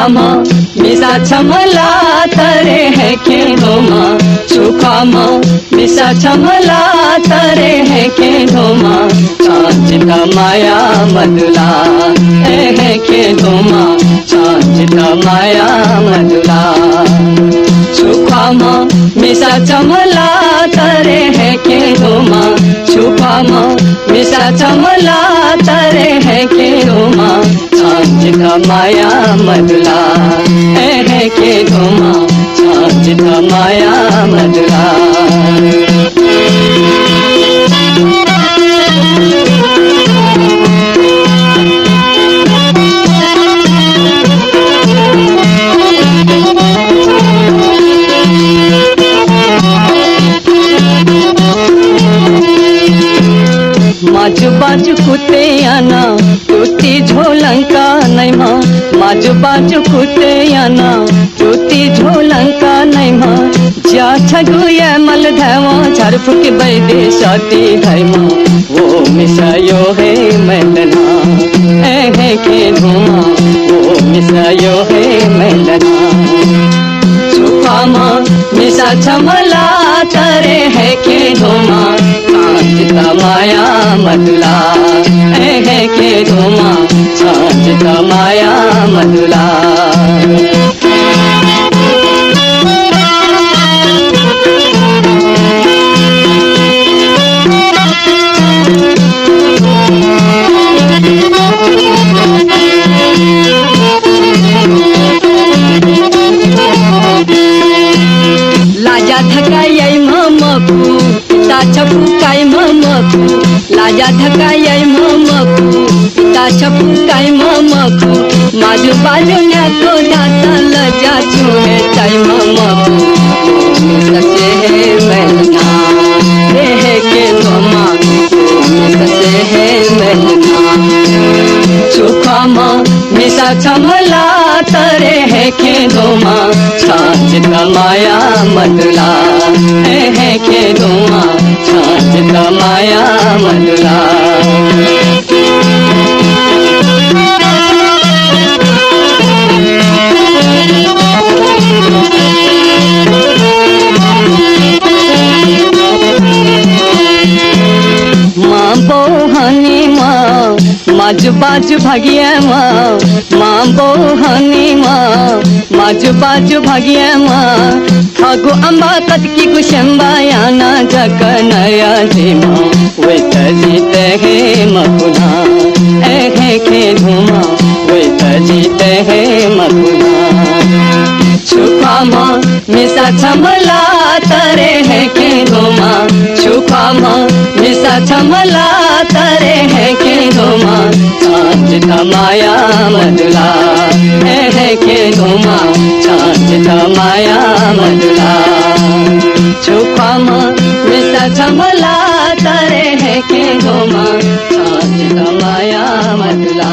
छुखामा मिसा छमला तरे है के धोमा छुखामा मिसा छमला तरे है के धोमा चांचता माया मधुला है के धोमा चांचता माया मधुला छुखामा मिसा छमला तरे है के धोमा छुखामा मिसा छमला तरे है के धोमा चांचता माया मधुला है के धोमा चांचता माया मधुला माजू बाजू कुते आना टूटी झोलंका नहीं माँ माजू बाजू कुते आना टूटी झोलंका नहीं माँ जा छगुए मल धैवा झरफ के बैदे साथी धैमा वो मिसायो है मैलना है के धुमा वो मिसायो है मैलना छुखामा मिसा छमला तरे है के धुमा चांचता माया मधुला है के धुमा चांचता माया मधुला लाजा धकाई ममकू पिता छपुकाई ममकू लाजा धकाई ममकू पिता छपुकाई ममकू माजू बाजू ने को जाता लजा छुए चाई ममकू ससे है मैलना है के धोमा ससे है मैलना छुखामा मिसा छमला तरे है के धोमा चांचता माया मधुला है के धोमा चांचता माया मधुला माँ बोहनी माँ माजू बाजू भागिया माँ माँ बोहनी माँ माजू बाजू भागिया माँ खागो अम्बा कदकी कुशंबा याना जग नया जी माँ वे तजीते है मकुना है के धुमा वे तजीते है मकुना छुखामा मिसा छमला तरे है के धुमा छुखामा मिसा छमला तरे है के धुमा चांचता माया मधुला है के धुमा चांचता माया मधुला छुखामा मिसा छमला तरे है के धुमा चांचता माया मधुला।